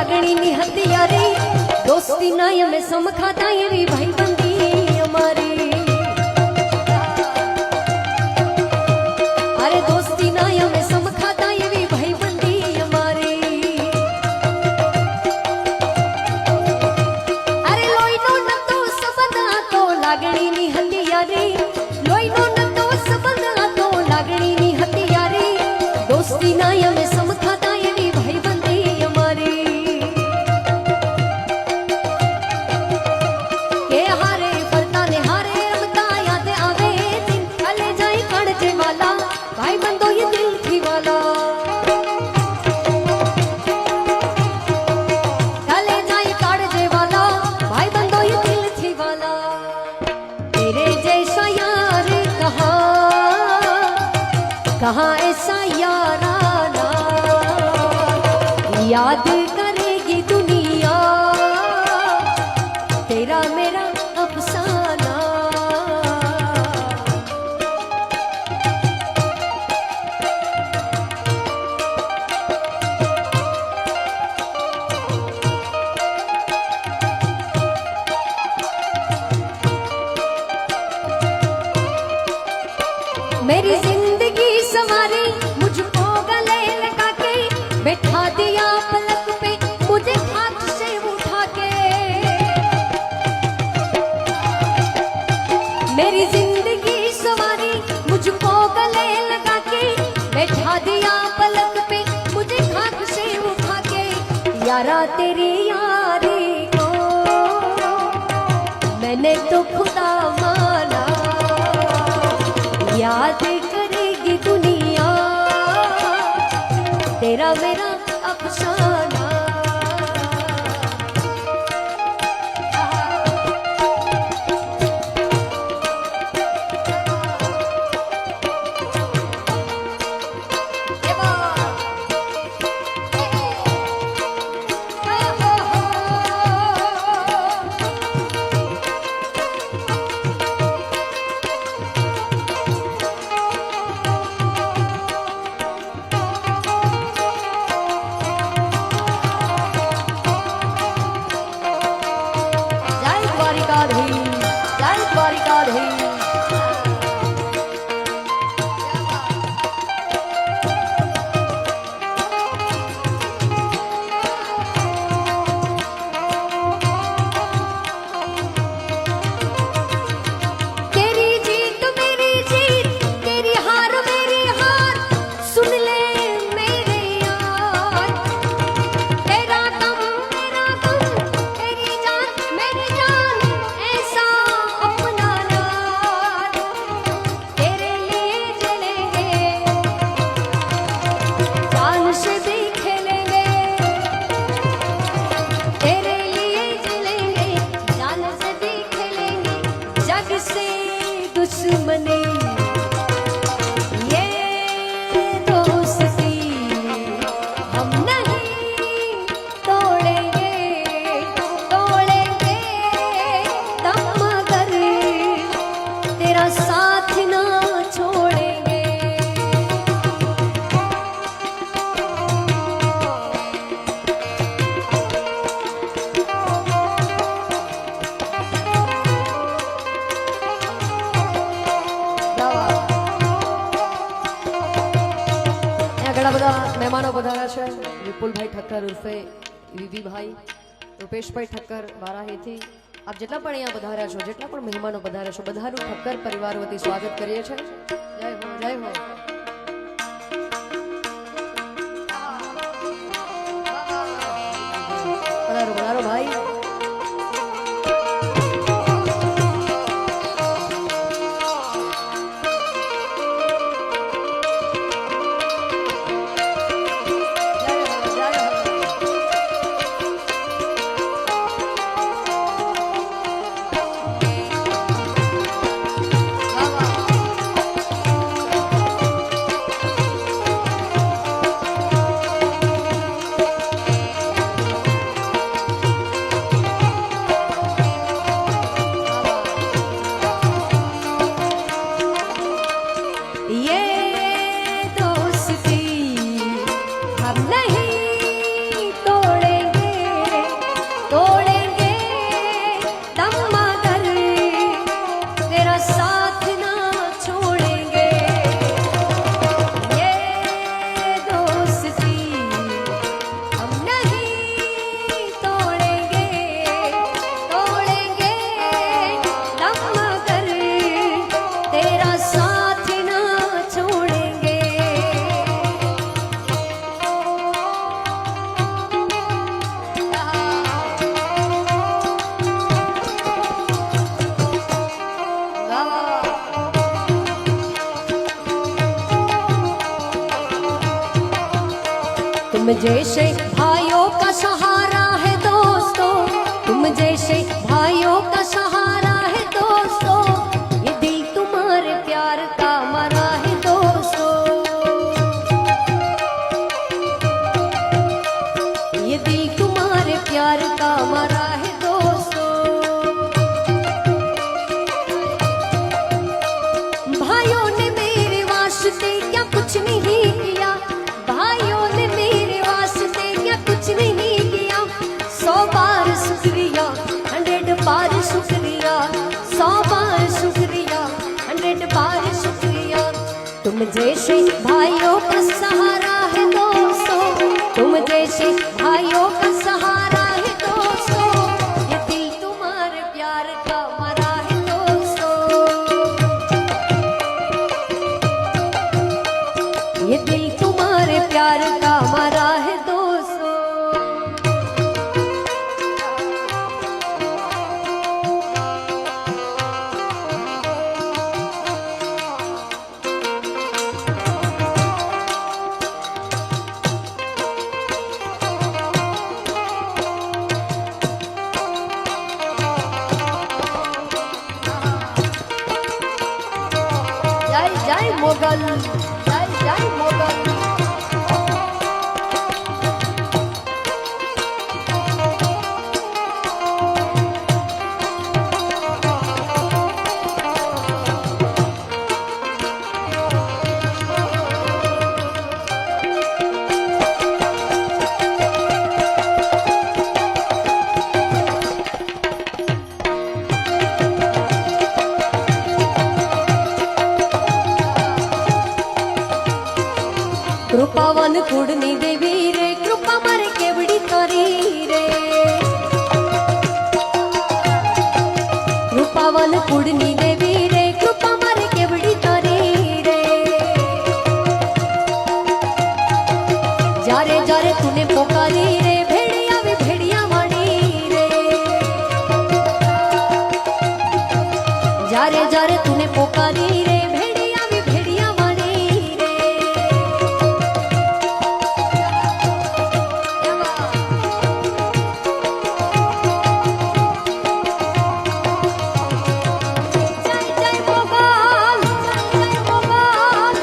લાગણી ની હથિયારી દોસ્તી ના અમે સમખાતા એવી ભાઈબંધી અમારી અરે દોસ્તી ના અમે સમખાતા એવી ભાઈબંધી અમારી અરે લોહીનો નતો સંબંધ હતો લાગણી ની હથિયારી લોહીનો નતો સંબંધ હતો લાગણી ની હથિયારી દોસ્તી ના અમે સમખાતા એવી ભાઈબંધી અમારી કે હારે ફરતા ને હારે રમતા યાદ આવે દિન કાલે જાય કાઢજે વાલા ભાઈબંધો એ દિલથી વાલા કાલે જાય કાઢજે વાલા ભાઈબંધો એ દિલથી વાલા तेरे जैसा यार कहाँ ऐसा याराना याद करेगी दुनिया तेरा मेरा अफसाना मेरी जिंदगी संवारी मुझको गले लगा के बैठा दिया पलक पे मुझे खाक से उठा के मेरी जिंदगी संवारी मुझको गले लगा के बैठा दिया पलक पे मुझे खाक से उठा के यारा तेरी यारी को मैंने तो खुदा माना याद करेगी दुनिया तेरा मेरा अफसाना મહેમાનો પધાર્યા છે વિપુલભાઈ ઠક્કર ઉર્ફે વીવીભાઈ રૂપેશભાઈ ઠક્કર વારાહીથી આપ જેટલા પણ અહીંયા પધાર્યા છો જેટલા પણ મહેમાનો પધાર્યા છો બધાનું ઠક્કર પરિવાર વતી સ્વાગત કરીએ છીએ જય હો જય હો પધારો પધારો ભાઈ हम नहीं तोड़ेंगे तुम जैसे भाइयों का सहारा है दोस्तों, तुम जैसे भाइयों का सहारा है दोस्तों, ये दिल तुम्हारे प्यार का मरा है दोस्तों, ये दिल तुम्हारे प्यार का मरा है दोस्तों। भाइयों ने मेरे वास्ते क्या कुछ नहीं किया, भाइयों ने मेरे वास्ते क्या कुछ नहीं किया, 100 बार शुक्रिया 100 बार शुक्रिया, 100 बार शुक्रिया 100 बार शुक्रिया। तुम जैसे भाइयों का सहारा है दोस्तों, तुम जैसे भाइयों का सहारा है दोस्तों, ये दिल तुम्हारे प्यार का मरा है दोस्तों, ये दिल तुम्हारे प्यार का मरा है दोस्तों। जय जय मोगल, जय जय मोगल। कृपावन कुड़नी देवी रे, कृपा मारे केवड़ी तारी रे, कृपावन कुड़नी देवी रे, कृपा मारे केवड़ी तारी रे। जारे जारे तूने पुकारी रे, भेड़िया भी भेड़िया मानी रे, जारे जारे तूने पुकारी रे, भेड़िया भी भेड़िया मानी रे। जय जय मोगल, जय मोगल।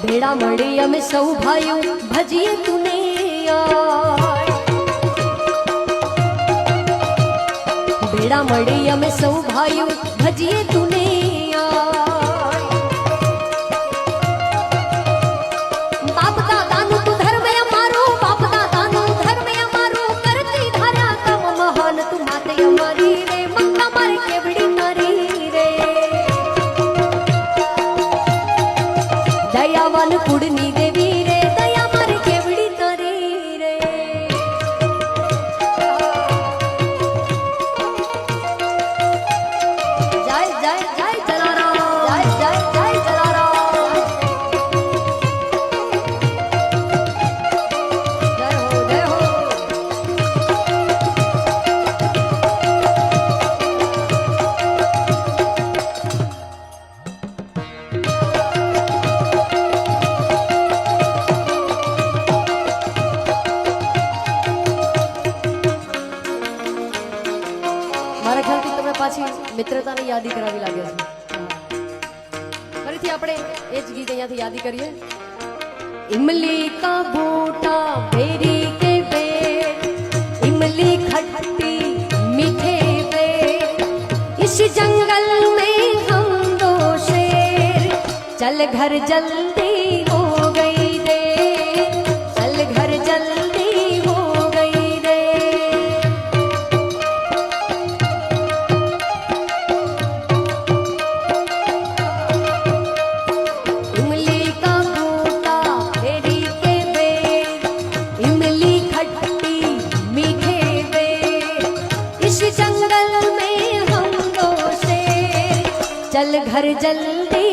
भेड़ा मड़ी हम सौ भाइयों भजिए तूने यार, भेड़ा मड़ी हम सौ भाइयों भजिए तूने यार। बाप दादा नु तू धर्म अमारो, बाप दादा नु धर्म अमारो, करती धारा तम महान तू माते अमारी रे, मंगा मारे केवड़ी तारी रे। दयावान कुड़नी देवी रे, दया मारे केवड़ी तारी रे। जय जय जय जलाराम, जय जय जय जलाराम। जय हो जय हो। મારા ખ્યાલથી તમને પાછી મિત્રતાની યાદી કરાવી લાગે છે। ફરીથી આપણે એ જ ગીત અહીંયાથી યાદી કરીએ। इमली का बूटा बेरी के पेड़, इमली खट्टी मीठे पेड़, इस जंगल में हम दो शेर, चल घर जल्दी हो गई देर, चल घर जल्दी हो गई देर। इमली का बूटा बेरी के पेड़, इमली खट्टी मीठे पेड़, इस जंगल में हम दो शेर, चल घर जल्दी